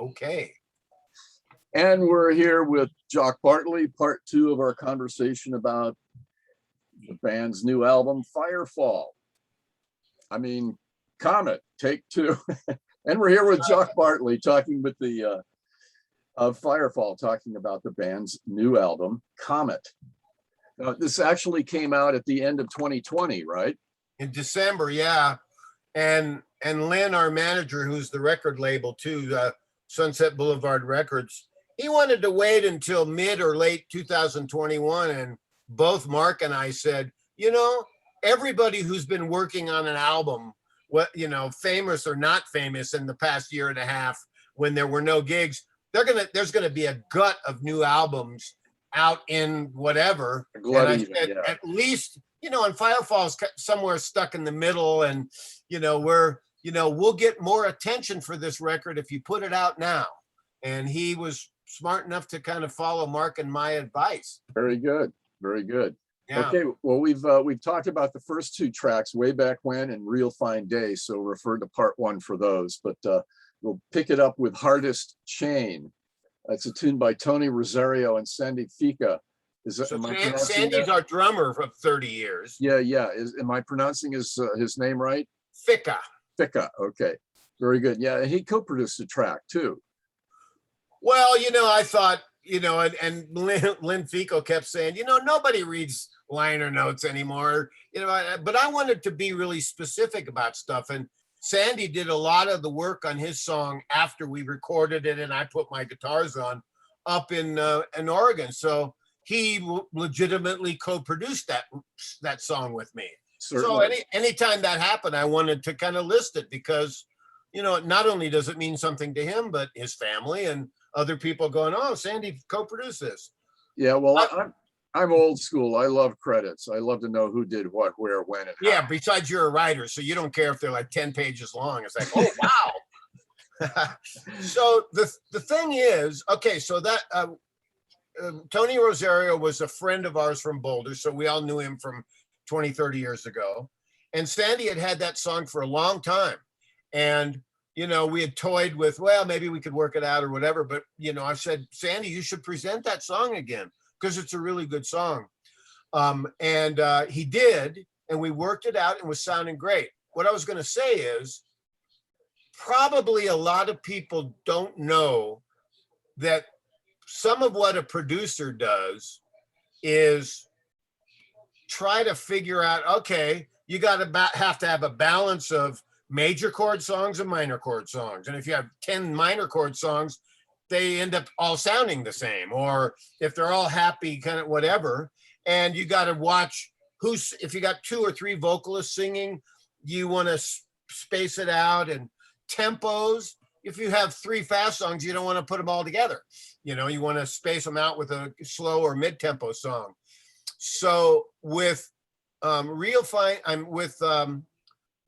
Okay. And we're here with Jock Bartley, part 2 of our conversation about the band's new album, Firefall. I mean, Comet, take 2. And we're here with Jock Bartley talking with the of Firefall, talking about the band's new album, Comet. Now, this actually came out at the end of 2020, right? In December, yeah. And Lynn, our manager, who's the record label too, Sunset Boulevard Records, he wanted to wait until mid or late 2021. And both Mark and I said, you know, everybody who's been working on an album, what, you know, famous or not famous in the past year and a half, when there were no gigs, there's gonna be a gut of new albums out in whatever. And I said, yeah, at least, you know, and Firefall's somewhere stuck in the middle, and you know, we'll get more attention for this record if you put it out now. And he was smart enough to kind of follow Mark and my advice. Very good, very good. Yeah. Okay, well, we've talked about the first 2 tracks, Way Back When and Real Fine Day, so refer to part 1 for those. But we'll pick it up with Hardest Chain. It's a tune by Tony Rosario and Sandy Fica. Is that, so Sandy's our drummer for 30 years. Yeah. Am I pronouncing his name right? Fica. Okay, very good. Yeah, he co-produced the track too. Well, you know, I thought, you know, and Lynn Fico kept saying, you know, nobody reads liner notes anymore, you know, but I wanted to be really specific about stuff. And Sandy did a lot of the work on his song after we recorded it and I put my guitars on up in Oregon. So he legitimately co-produced that song with me. Certainly. So anytime that happened, I wanted to kind of list it because, you know, not only does it mean something to him, but his family and other people going, oh, Sandy co-produced this. Yeah, well, I'm old school. I love credits. I love to know who did what, where, when, and how. Yeah, besides you're a writer, so you don't care if they're like 10 pages long. It's like, oh, wow. So the thing is, okay, so that Tony Rosario was a friend of ours from Boulder, so we all knew him from 20, 30 years ago. And Sandy had that song for a long time. And, you know, we had toyed with, well, maybe we could work it out or whatever. But, you know, I said, Sandy, you should present that song again because it's a really good song. And he did, and we worked it out and it was sounding great. What I was going to say is probably a lot of people don't know that some of what a producer does is try to figure out, okay, you got to have to have a balance of major chord songs and minor chord songs. And if you have 10 minor chord songs, they end up all sounding the same. Or if they're all happy, kind of whatever. And you got to watch if you got 2 or 3 vocalists singing, you want to space it out. And tempos, if you have 3 fast songs, you don't want to put them all together. You know, you want to space them out with a slow or mid-tempo song. So with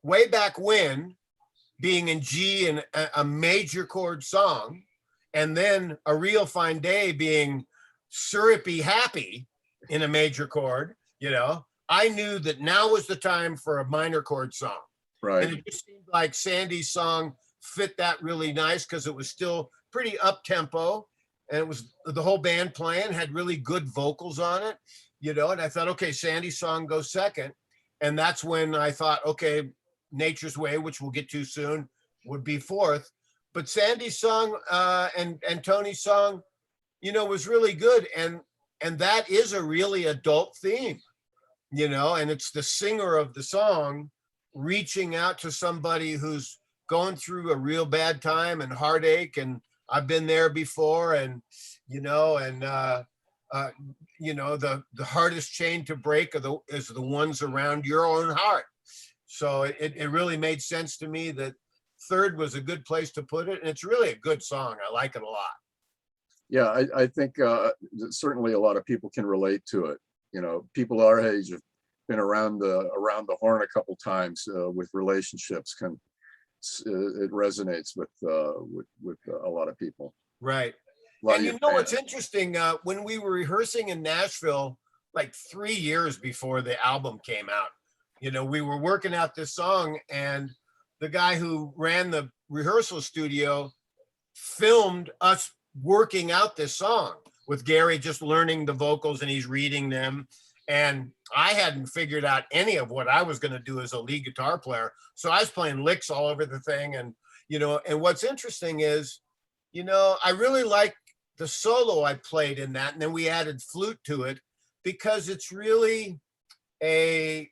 Way Back When being in G and a major chord song, and then A Real Fine Day being syrupy happy in a major chord, you know, I knew that now was the time for a minor chord song. Right. And it just seemed like Sandy's song fit that really nice because it was still pretty up-tempo, and it was the whole band playing, had really good vocals on it, you know, and I thought, okay, Sandy's song goes second. And that's when I thought, okay, Nature's Way, which we'll get to soon, would be fourth. But Sandy's song and Tony's song, you know, was really good. And that is a really adult theme, you know, and it's the singer of the song reaching out to somebody who's going through a real bad time and heartache. And I've been there before, and, you know, the hardest chain to break is the ones around your own heart. So it really made sense to me that third was a good place to put it. And it's really a good song. I like it a lot. Yeah, I think certainly a lot of people can relate to it. You know, people our age have been around the horn a couple times with relationships. It resonates with a lot of people. Right. And you know what's interesting? When we were rehearsing in Nashville, like 3 years before the album came out, you know, we were working out this song, and the guy who ran the rehearsal studio filmed us working out this song with Gary just learning the vocals and he's reading them. And I hadn't figured out any of what I was going to do as a lead guitar player. So I was playing licks all over the thing. And, you know, and what's interesting is, you know, I really like the solo I played in that. And then we added flute to it because it's really a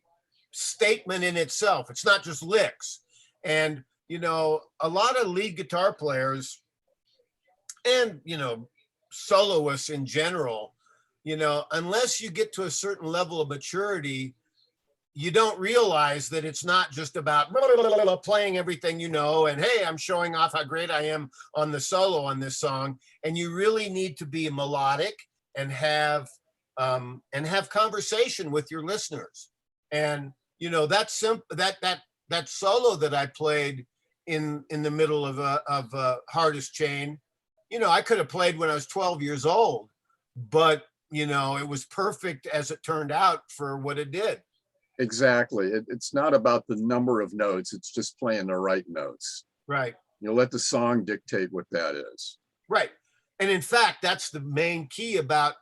statement in itself. It's not just licks. And, you know, a lot of lead guitar players and, you know, soloists in general, you know, unless you get to a certain level of maturity, you don't realize that it's not just about playing everything you know, and hey, I'm showing off how great I am on the solo on this song. And you really need to be melodic and have conversation with your listeners. And you know, that solo that I played in the middle of Hardest Chain, you know, I could have played when I was 12 years old, but you know, it was perfect as it turned out for what it did. Exactly. It's not about the number of notes. It's just playing the right notes. Right. You let the song dictate what that is. Right. And in fact, that's the main key about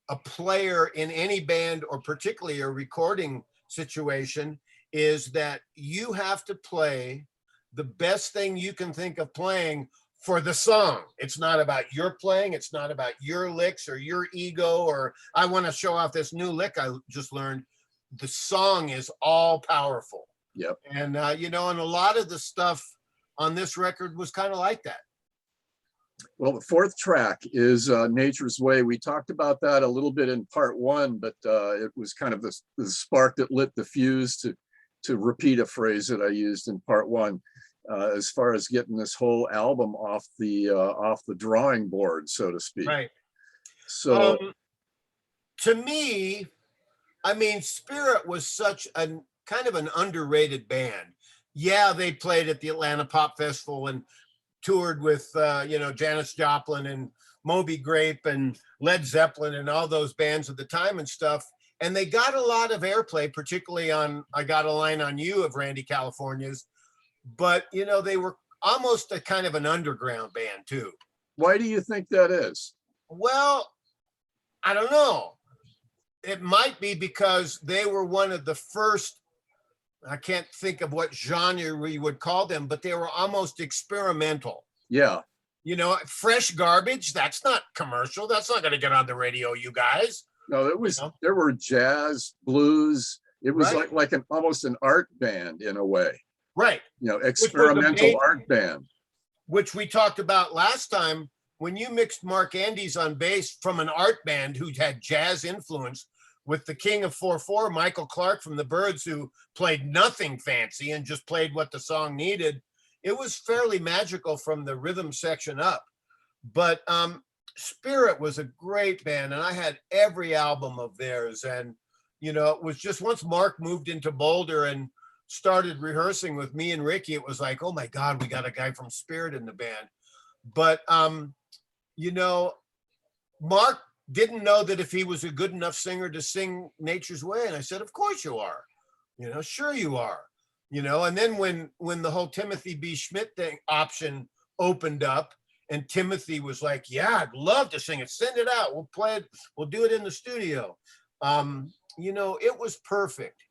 a player in any band, or particularly a recording situation, is that you have to play the best thing you can think of playing for the song. It's not about your playing. It's not about your licks or your ego, or I want to show off this new lick I just learned. The song is all powerful. Yep. And, you know, and a lot of the stuff on this record was kind of like that. Well, the fourth track is Nature's Way. We talked about that a little bit in part one, but it was kind of the spark that lit the fuse, to repeat a phrase that I used in part one, as far as getting this whole album off the drawing board, so to speak. Right. So to me, I mean, Spirit was such a kind of an underrated band. Yeah, they played at the Atlanta Pop Festival and toured with, you know, Janis Joplin and Moby Grape and Led Zeppelin and all those bands at the time and stuff. And they got a lot of airplay, particularly on I Got a Line on You of Randy California's. But, you know, they were almost a kind of an underground band, too. why do you think that is? Well, I don't know. It might be because they were one of the first, I can't think of what genre we would call them, but they were almost experimental. Yeah. You know, Fresh Garbage, that's not commercial. That's not going to get on the radio, you guys. No, it was, You know? there were jazz, blues. It was Right. like almost an art band in a way, Right. you know, was experimental amazing. art band. Which we talked about last time when you mixed Mark Andes on bass from an art band who had jazz influence with the king of 4/4, Michael Clark from the Byrds, who played nothing fancy and just played what the song needed. It was fairly magical from the rhythm section up. But Spirit was a great band, and I had every album of theirs. And, you know, it was just once Mark moved into Boulder and started rehearsing with me and Ricky, it was like, oh my God, we got a guy from Spirit in the band. But, you know, Mark didn't know that if he was a good enough singer to sing Nature's Way. And I said, of course you are, you know, sure you are, you know. And then when the whole Timothy B. Schmidt thing option opened up and Timothy was like, yeah, I'd love to sing it. Send it out. We'll play it. We'll do it in the studio. You know, it was perfect.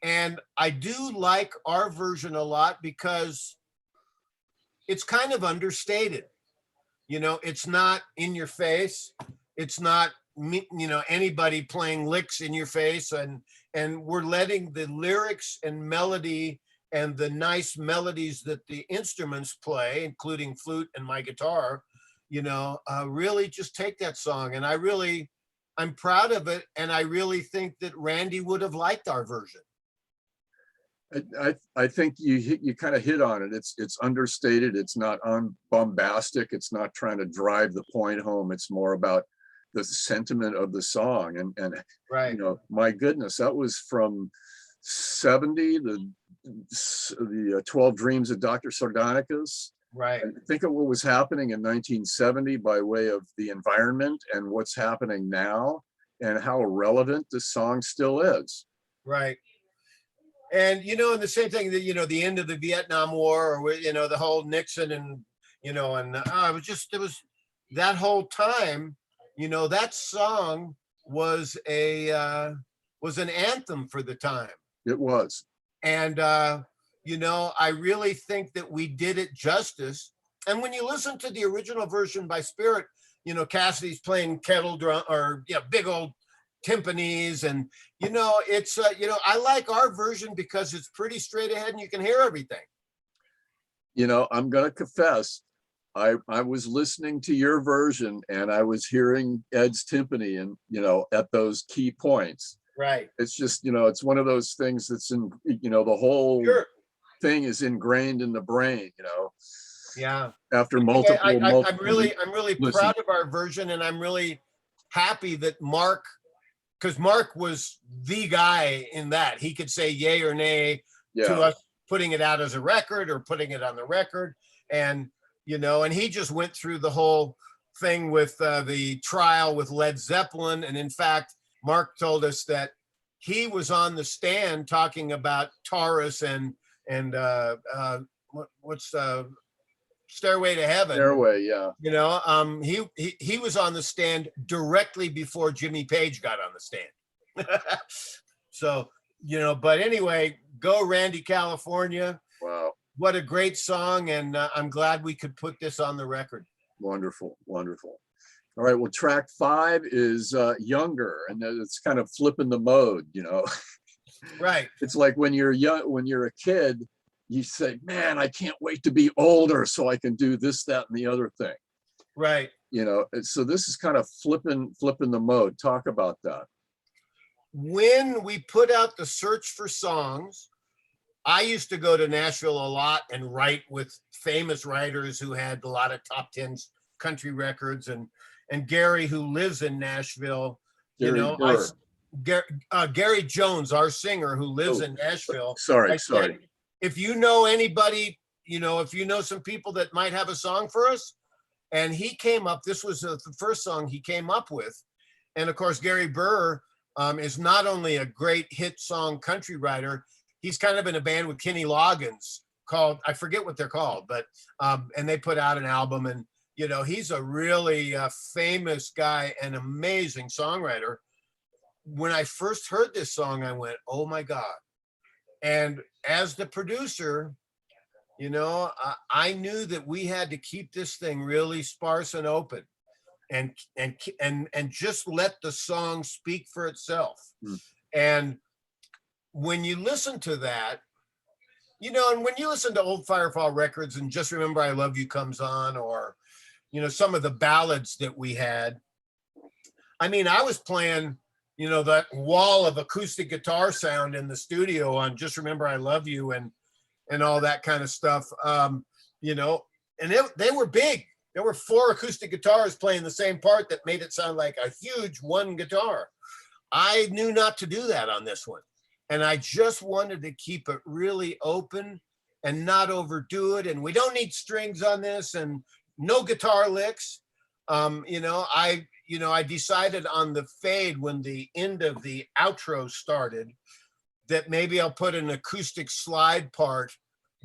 And I do like our version a lot because it's kind of understated. You know, it's not in your face. It's not, you know, anybody playing licks in your face, and we're letting the lyrics and melody and the nice melodies that the instruments play, including flute and my guitar, you know, really just take that song. And I'm proud of it. And I really think that Randy would have liked our version. I think you kind of hit on it. It's understated. It's not bombastic. It's not trying to drive the point home. It's more about the sentiment of the song. And Right. you know, my goodness, that was from 70, the 12 Dreams of Dr. Sardonicus. Right. And think of what was happening in 1970 by way of the environment and what's happening now and how relevant this song still is. Right. And, you know, and the same thing that, you know, the end of the Vietnam War, or, you know, the whole Nixon and you know, and it was that whole time, you know, that song was was an anthem for the time. It was. And, you know, I really think that we did it justice. And when you listen to the original version by Spirit, you know, Cassidy's playing kettle drum or, yeah, big old timpanis. And, you know, it's, you know, I like our version because it's pretty straight ahead and you can hear everything. You know, I'm going to confess, I was listening to your version and I was hearing Ed's timpani and, you know, at those key points. Right. It's just, you know, it's one of those things that's in, you know, the whole thing is ingrained in the brain, you know. Yeah. After I'm really proud of our version, and I'm really happy that Mark, because Mark was the guy in that. He could say yay or nay to us putting it out as a record or putting it on the record. And, you know, and he just went through the whole thing with the trial with Led Zeppelin. And in fact, Mark told us that he was on the stand talking about Taurus and what's Stairway to Heaven. Stairway, yeah. You know, he was on the stand directly before Jimmy Page got on the stand. So, you know, but anyway, go Randy, California. Wow. What a great song. And I'm glad we could put this on the record. Wonderful, wonderful. All right, well, track 5 is Younger, and it's kind of flipping the mode, you know. Right. It's like when you're young, when you're a kid, you say, man, I can't wait to be older so I can do this, that, and the other thing. Right. You know, so this is kind of flipping the mode. Talk about that. When we put out the search for songs, I used to go to Nashville a lot and write with famous writers who had a lot of top 10 country records, and Gary, who lives in Nashville, Gary, you know, Gary Jones, our singer who lives in Nashville. Sorry. If you know anybody, you know, if you know some people that might have a song for us, and he came up, this was the first song he came up with. And of course, Gary Burr is not only a great hit song country writer, he's kind of in a band with Kenny Loggins called, I forget what they're called, but, and they put out an album, and, you know, he's a really famous guy and amazing songwriter. When I first heard this song, I went, oh my God. And as the producer, you know, I knew that we had to keep this thing really sparse and open and just let the song speak for itself. And when you listen to that, you know, and when you listen to old Firefall records and Just Remember I Love You comes on, or, you know, some of the ballads that we had, I mean, I was playing, you know, that wall of acoustic guitar sound in the studio on Just Remember I Love You and all that kind of stuff, you know, and they were big. There were 4 acoustic guitars playing the same part that made it sound like a huge one guitar. I knew not to do that on this one. And I just wanted to keep it really open and not overdo it. And we don't need strings on this and no guitar licks. You know, I decided on the fade when the end of the outro started that maybe I'll put an acoustic slide part,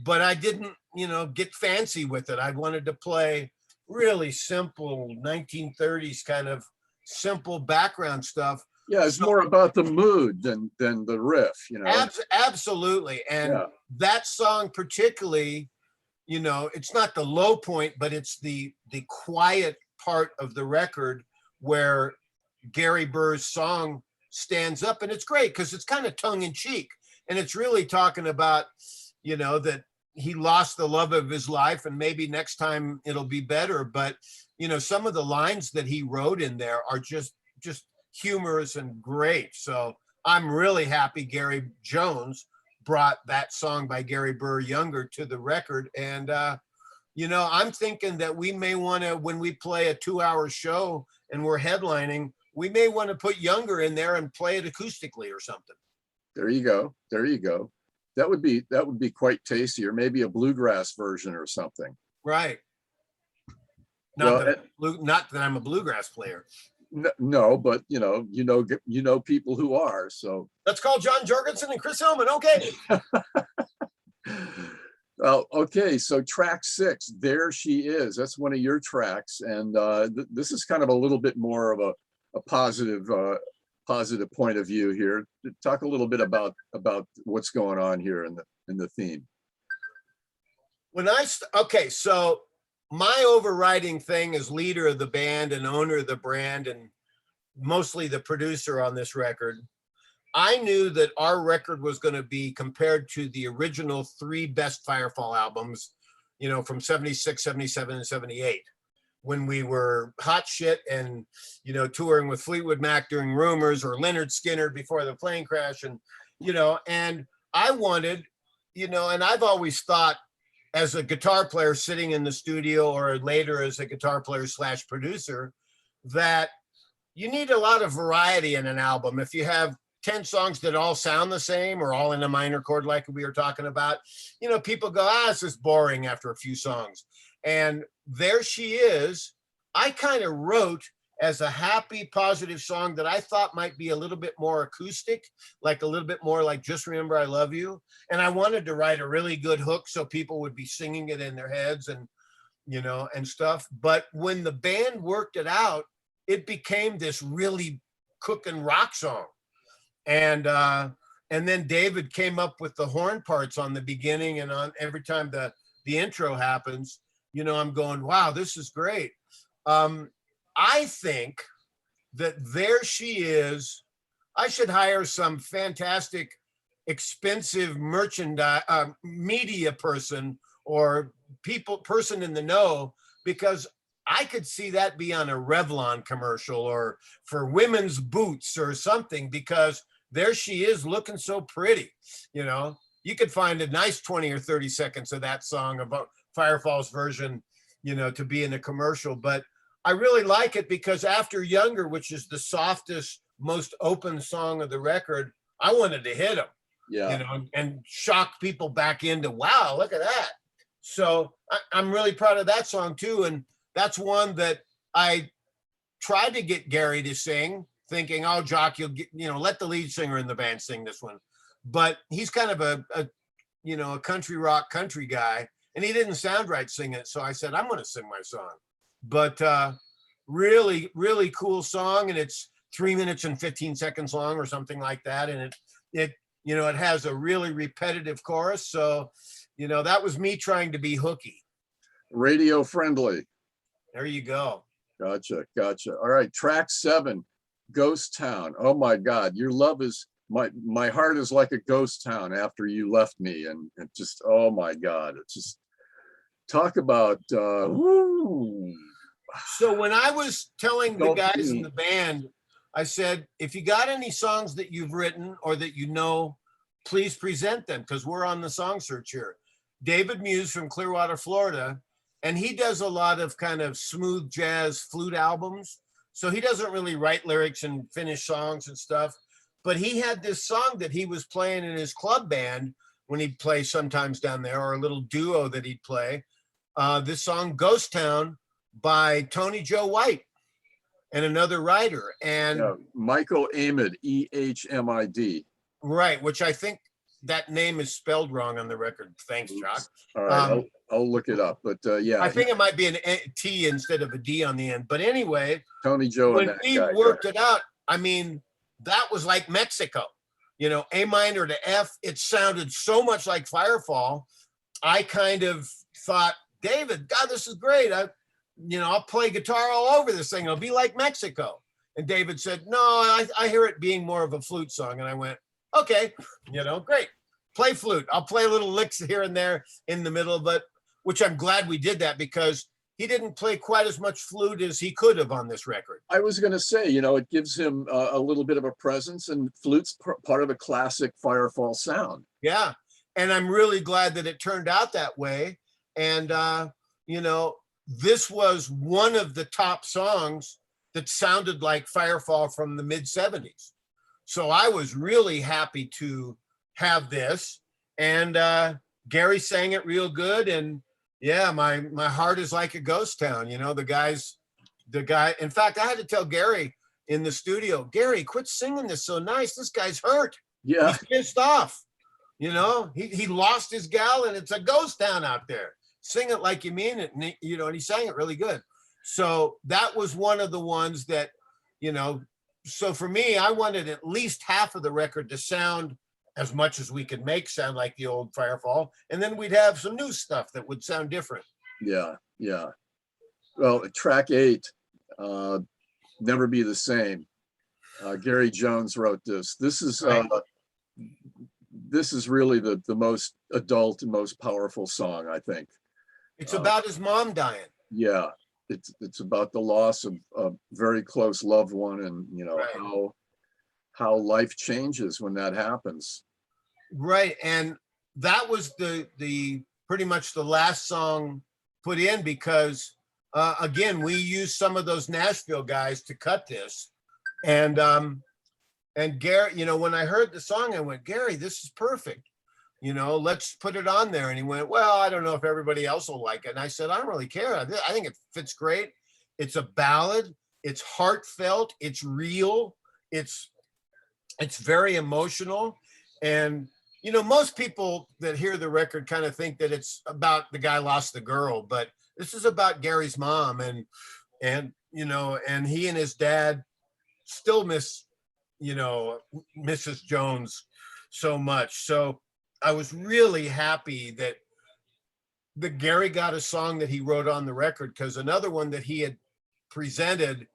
but I didn't, you know, get fancy with it. I wanted to play really simple 1930s kind of simple background stuff. Yeah, it's more about the mood than the riff, you know. Absolutely. And that song particularly, you know, it's not the low point, but it's the quiet part of the record where Gary Burr's song stands up, and it's great because it's kind of tongue-in-cheek, and it's really talking about, you know, that he lost the love of his life and maybe next time it'll be better. But, you know, some of the lines that he wrote in there are just humorous and great. So I'm really happy Gary Jones brought that song by Gary Burr, Younger, to the record. And, you know, I'm thinking that we may want to, when we play a 2-hour show and we're headlining, we may want to put Younger in there and play it acoustically or something. There you go. There you go. That would be quite tasty, or maybe a bluegrass version or something. Right. Not that I'm a bluegrass player. No, but you know people who are. So let's call John Jorgensen and Chris Hillman. Okay. Well, okay, so track 6, There She Is. That's one of your tracks, and this is kind of a little bit more of a positive positive point of view here. Talk a little bit about what's going on here in the theme. Okay, so my overriding thing as leader of the band and owner of the brand and mostly the producer on this record, I knew that our record was going to be compared to the original 3 best Firefall albums, you know, from 76, 77, and 78, when we were hot shit and, you know, touring with Fleetwood Mac during Rumors or Leonard Skinner before the plane crash. And, you know, and I wanted, you know, and I've always thought as a guitar player sitting in the studio or later as a guitar player / producer, that you need a lot of variety in an album. If you have 10 songs that all sound the same or all in a minor chord like we were talking about, you know, people go, this is boring after a few songs. And There She Is, I kind of wrote as a happy, positive song that I thought might be a little bit more acoustic, like a little bit more like Just Remember I Love You. And I wanted to write a really good hook so people would be singing it in their heads and, you know, and stuff. But when the band worked it out, it became this really cooking rock song. And then David came up with the horn parts on the beginning, and on every time the intro happens, you know, I'm going, wow, this is great. I think that There She Is, I should hire some fantastic, expensive merchandise, media person or person in the know, because I could see that be on a Revlon commercial or for women's boots or something, because there she is looking so pretty. You know, you could find a nice 20 or 30 seconds of that song about Firefall's version, you know, to be in a commercial. But I really like it because after Younger, which is the softest, most open song of the record, I wanted to hit them, you know, and shock people back into, wow, look at that. So I'm really proud of that song too. And that's one that I tried to get Gary to sing, thinking, oh, Jock, you'll get, you know, let the lead singer in the band sing this one. But he's kind of a you know, a country rock country guy, and he didn't sound right singing it. So I said, I'm going to sing my song. But really, really cool song. And it's 3 minutes and 15 seconds long or something like that. And it, you know, it has a really repetitive chorus. So, you know, that was me trying to be hooky. Radio friendly. There you go. Gotcha. All right. Track 7, Ghost Town. Oh my God. Your love is, my heart is like a ghost town after you left me. And it just, oh my God. It's just, talk about, woo. So when I was telling the guys in the band, I said, if you got any songs that you've written or that you know, please present them, because we're on the song search here. David Muse from Clearwater, Florida, and he does a lot of kind of smooth jazz flute albums. So he doesn't really write lyrics and finish songs and stuff. But he had this song that he was playing in his club band when he'd play sometimes down there, or a little duo that he'd play. This song, Ghost Town, by Tony Joe White and another writer. And Michael Ahmed, Ehmid. Right, which I think that name is spelled wrong on the record. Thanks, Jock. All right, I'll look it up. But yeah, I think it might be an T instead of a D on the end. But anyway, Tony Joe, when we worked it out, I mean, that was like Mexico. You know, A minor to F. It sounded so much like Firefall. I kind of thought, David, God, this is great. I'll play guitar all over this thing. It'll be like Mexico. And David said, no, I hear it being more of a flute song. And I went, okay, you know, great. Play flute. I'll play little licks here and there in the middle, but which I'm glad we did that, because he didn't play quite as much flute as he could have on this record. I was going to say, you know, it gives him a little bit of a presence, and flute's part of a classic Firefall sound. Yeah. And I'm really glad that it turned out that way. And, you know, this was one of the top songs that sounded like Firefall from the mid 70s. So I was really happy to have this, and Gary sang it real good. And yeah, my heart is like a ghost town. You know, the guy, in fact, I had to tell Gary in the studio, Gary, quit singing this so nice. This guy's hurt. Yeah. He's pissed off. You know, he lost his gal and it's a ghost town out there. Sing it like you mean it. And you know, and he sang it really good. So that was one of the ones that, you know, so for me, I wanted at least half of the record to sound as much as we could make sound like the old Firefall. And then we'd have some new stuff that would sound different. Yeah, yeah. Well, track 8, Never Be the Same. Gary Jones wrote this. This is really the most adult and most powerful song, I think. It's about his mom dying. Yeah, it's about the loss of a very close loved one, and you know, Right. how life changes when that happens. Right. And that was the pretty much the last song put in because again, we used some of those Nashville guys to cut this. And Gary, you know, when I heard the song, I went, Gary, this is perfect. You know, let's put it on there. And he went, well, I don't know if everybody else will like it. And I said, I don't really care. I think it fits great. It's a ballad. It's heartfelt. It's real. It's very emotional. And, you know, most people that hear the record kind of think that it's about the guy lost the girl, but this is about Gary's mom and, you know, and he and his dad still miss, you know, Mrs. Jones so much. So I was really happy that Gary got a song that he wrote on the record, because another one that he had presented,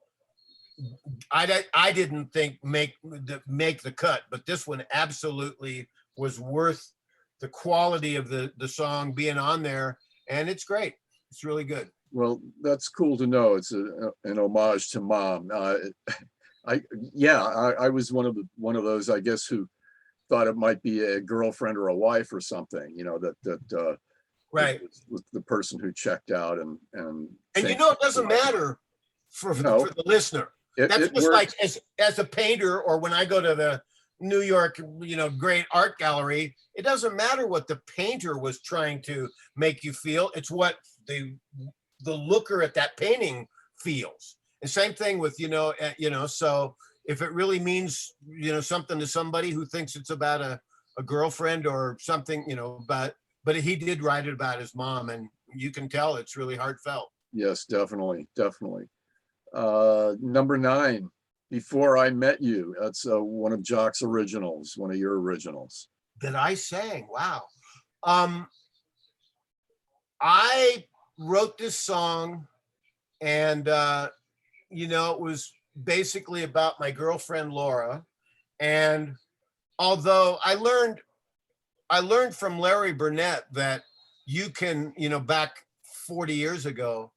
I didn't think make the cut, but this one absolutely was worth the quality of the song being on there, and it's great. It's really good. Well, that's cool to know. It's an homage to mom. I was one of those, I guess, who thought it might be a girlfriend or a wife or something, you know, that right with the person who checked out and you know, it doesn't matter for the listener. That's just works. Like as a painter, or when I go to the New York, you know, great art gallery, it doesn't matter what the painter was trying to make you feel. It's what the looker at that painting feels. And same thing with, you know, so if it really means, you know, something to somebody who thinks it's about a girlfriend or something, you know, but he did write it about his mom, and you can tell it's really heartfelt. Yes, definitely. Number 9, Before I Met You. That's one of Jock's originals, one of your originals. That I sang. Wow. I wrote this song, and you know, it was basically about my girlfriend Laura. And although I learned from Larry Burnett that you can, you know, back 40 years ago,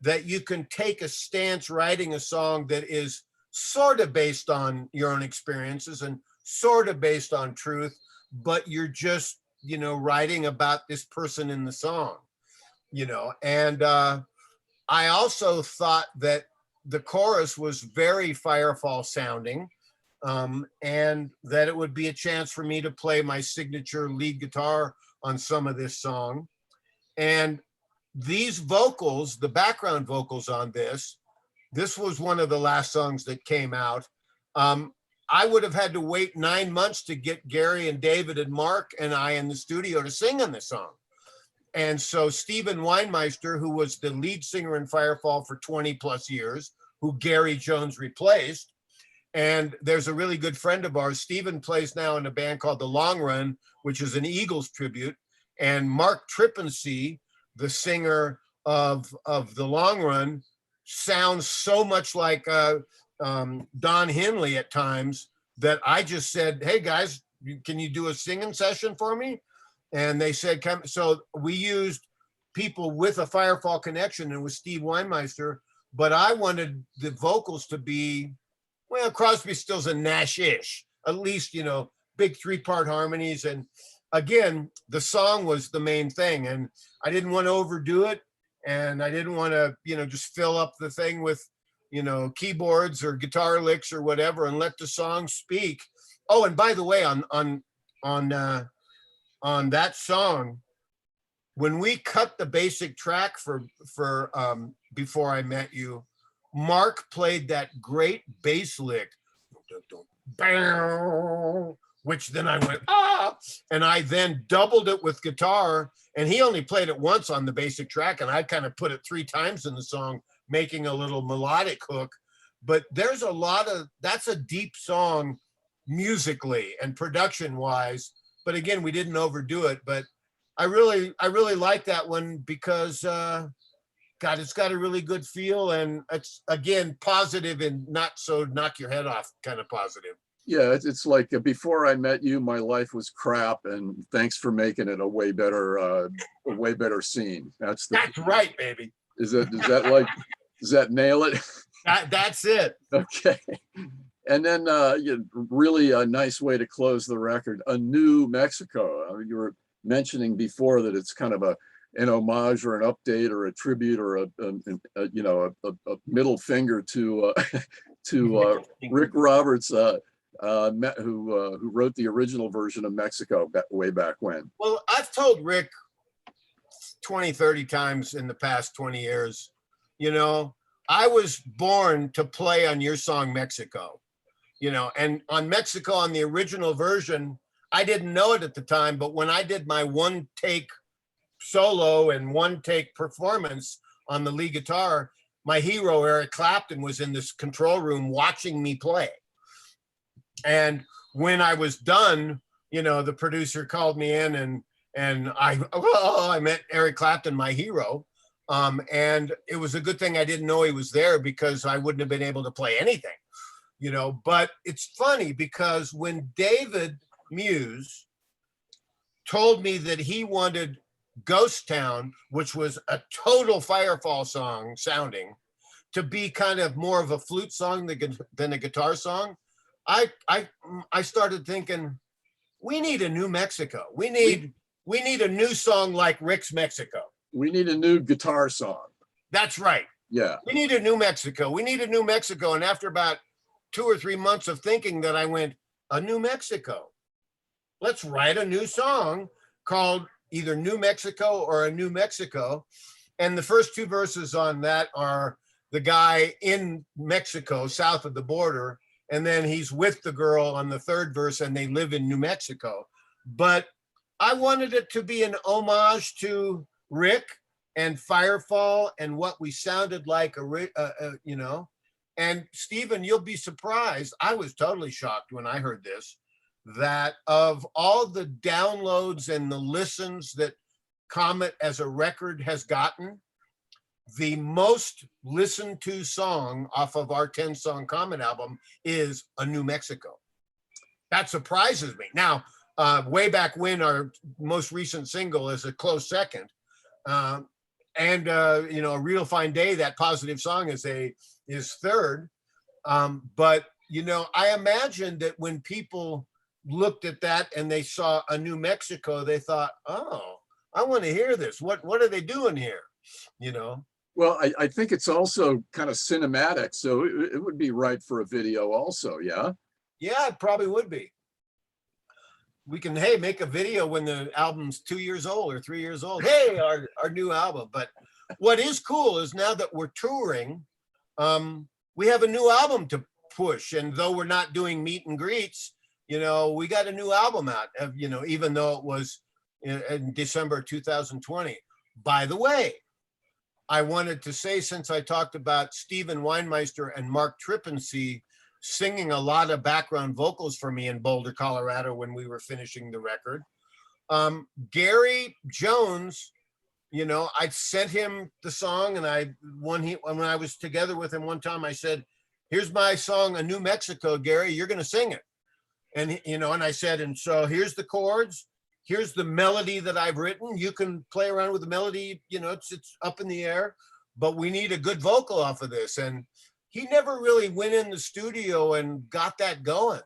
that you can take a stance writing a song that is sort of based on your own experiences and sort of based on truth, but you're just, you know, writing about this person in the song, you know. And I also thought that the chorus was very Firefall sounding, and that it would be a chance for me to play my signature lead guitar on some of this song. And these vocals, the background vocals on this was one of the last songs that came out. I would have had to wait 9 months to get Gary and David and Mark and I in the studio to sing on this song. And so Stephen Weinmeister, who was the lead singer in Firefall for 20 plus years, who Gary Jones replaced, and there's a really good friend of ours, Stephen plays now in a band called The Long Run, which is an Eagles tribute. And Mark Trippensee, the singer of The Long Run, sounds so much like Don Henley at times that I just said, hey guys, can you do a singing session for me? And they said, come. So we used people with a Firefall connection, and with Steve Weinmeister, but I wanted the vocals to be, well, Crosby, Stills, and Nash-ish, at least, you know, big 3-part harmonies. And again, the song was the main thing, and I didn't want to overdo it, and I didn't want to, you know, just fill up the thing with, you know, keyboards or guitar licks or whatever, and let the song speak. Oh, and by the way, on that song, when we cut the basic track for Before I Met You, Mark played that great bass lick which then I went, ah, and I then doubled it with guitar, and he only played it once on the basic track, and I kind of put it 3 times in the song, making a little melodic hook. But there's a lot of, that's a deep song musically and production wise. But again, we didn't overdo it. But I really like that one because, God, it's got a really good feel. And it's, again, positive and not so knock your head off kind of positive. Yeah, it's like before I met you, my life was crap, and thanks for making it a way better scene. That's right, baby. Does that nail it? That's it. Okay. And then really a nice way to close the record, A New Mexico. You were mentioning before that it's kind of an homage or an update or a tribute or a middle finger to Rick Roberts, who wrote the original version of Mexico way back when. Well, I've told Rick 20, 30 times in the past 20 years, I was born to play on your song, Mexico, and on Mexico, on the original version, I didn't know it at the time, but when I did my 1-take solo and 1-take performance on the lead guitar, my hero, Eric Clapton, was in this control room watching me play. And when I was done, the producer called me in and I met Eric Clapton, my hero. And it was a good thing I didn't know he was there because I wouldn't have been able to play anything, but it's funny because when David Muse told me that he wanted Ghost Town, which was a total Firefall song sounding, to be kind of more of a flute song than a guitar song, I started thinking, we need a new Mexico. We need a new song like Rick's Mexico. We need a new guitar song. That's right. Yeah. We need a new Mexico. We need a new Mexico. And after about 2 or 3 months of thinking that, I went, a new Mexico. Let's write a new song called either New Mexico or A New Mexico. And the first 2 verses on that are the guy in Mexico, south of the border, and then he's with the girl on the 3rd verse, and they live in New Mexico. But I wanted it to be an homage to Rick and Firefall and what we sounded like, and Stephen, you'll be surprised. I was totally shocked when I heard this, that of all the downloads and the listens that Comet as a record has gotten, the most listened to song off of our 10-song Comet album is A New Mexico. That surprises me. Now, way back when, our most recent single is a close second. A Real Fine Day, that positive song, is 3rd. But I imagine that when people looked at that and they saw A New Mexico, they thought, oh, I want to hear this. What are they doing here? Well, I think it's also kind of cinematic, so it would be right for a video also. Yeah. Yeah, it probably would be. We can, make a video when the album's 2 years old or 3 years old. Hey, our new album. But what is cool is now that we're touring, we have a new album to push. And though we're not doing meet and greets, we got a new album out, even though it was in December 2020. By the way, I wanted to say, since I talked about Stephen Weinmeister and Mark Trippensee singing a lot of background vocals for me in Boulder, Colorado, when we were finishing the record, Gary Jones, I sent him the song, and when I was together with him one time, I said, here's my song, A New Mexico, Gary, you're going to sing it. And, and I said, and so here's the chords, here's the melody that I've written. You can play around with the melody, it's up in the air, but we need a good vocal off of this. And he never really went in the studio and got that going.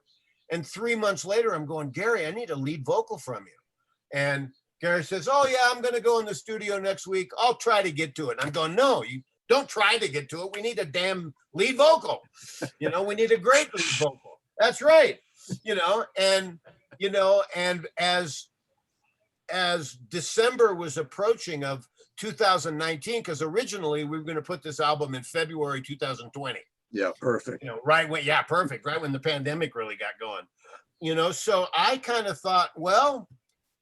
And 3 months later, I'm going, Gary, I need a lead vocal from you. And Gary says, oh yeah, I'm going to go in the studio next week. I'll try to get to it. And I'm going, no, you don't try to get to it. We need a damn lead vocal. We need a great lead vocal. That's right. And as December was approaching of 2019, because originally we were going to put this album in February 2020. Yeah, perfect. Perfect. Right when the pandemic really got going. you know, so I kind of thought, well,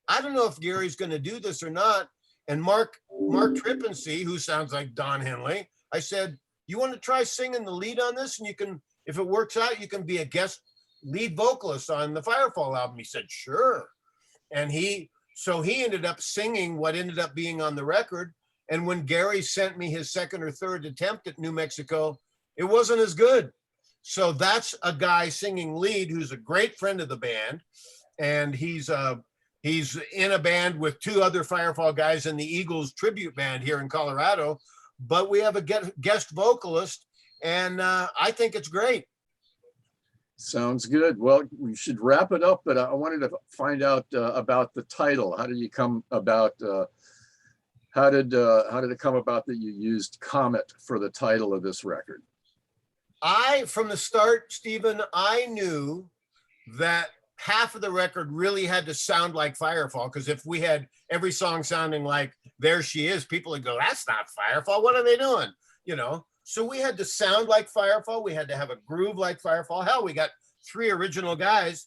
I don't know if Gary's going to do this or not. And Mark Trippensey, who sounds like Don Henley, I said, you want to try singing the lead on this? And you can, if it works out, you can be a guest lead vocalist on the Firefall album. He said, sure. And so he ended up singing what ended up being on the record. And when Gary sent me his second or third attempt at New Mexico, it wasn't as good. So that's a guy singing lead who's a great friend of the band. And he's in a band with two other Firefall guys in the Eagles tribute band here in Colorado. But we have a guest vocalist, and I think it's great. Sounds good. Well, we should wrap it up, but I wanted to find out about the title. How did you come about? How did it come about that you used Comet for the title of this record? From the start, Stephen, I knew that half of the record really had to sound like Firefall, because if we had every song sounding like There She Is, people would go, that's not Firefall. What are they doing? You know, so we had to sound like Firefall. We had to have a groove like Firefall. Hell, we got 3 original guys.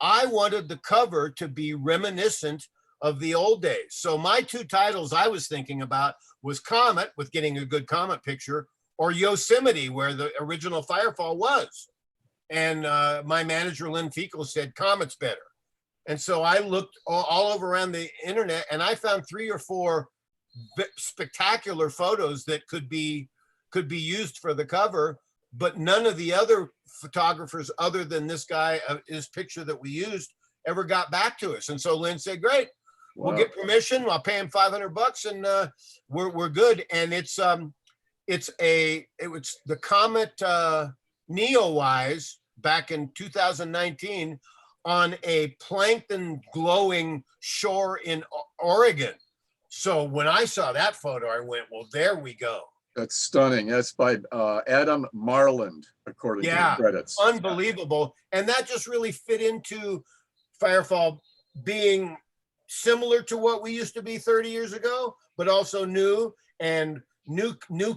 I wanted the cover to be reminiscent of the old days. So my 2 titles I was thinking about was Comet, with getting a good Comet picture, or Yosemite, where the original Firefall was. And my manager, Lynn Feakle, said Comet's better. And so I looked all over around the internet, and I found 3 or 4 spectacular photos that could be used for the cover, but none of the other photographers other than this guy, his picture that we used, ever got back to us. And so Lynn said, great, we'll get permission. I'll pay him $500 and we're good. And it was the Comet Neowise back in 2019 on a plankton glowing shore in Oregon. So when I saw that photo, I went, well, there we go. That's stunning. That's by Adam Marland, according to the credits. Unbelievable. And that just really fit into Firefall being similar to what we used to be 30 years ago, but also new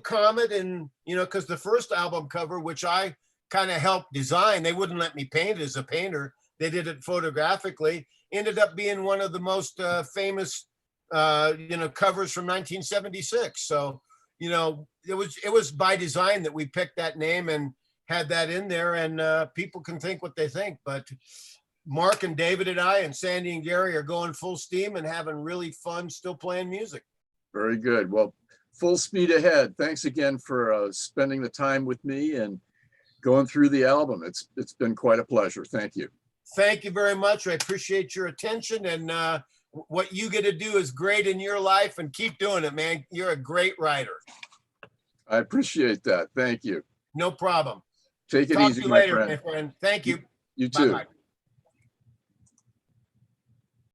Comet. And, you know, because the first album cover, which I kind of helped design, they wouldn't let me paint it as a painter. They did it photographically, ended up being one of the most famous, covers from 1976. So, you know, it was by design that we picked that name and had that in there, and people can think what they think, but Mark and David and I and Sandy and Gary are going full steam and having really fun, still playing music. Very good. Well, full speed ahead. Thanks again for spending the time with me and going through the album. It's been quite a pleasure. Thank you. Thank you very much. I appreciate your attention, and what you get to do is great in your life, and keep doing it, man. You're a great writer. I appreciate that. Thank you. No problem. Take it Talk easy, to you my later, friend. my friend. Thank you. You too. Bye-bye.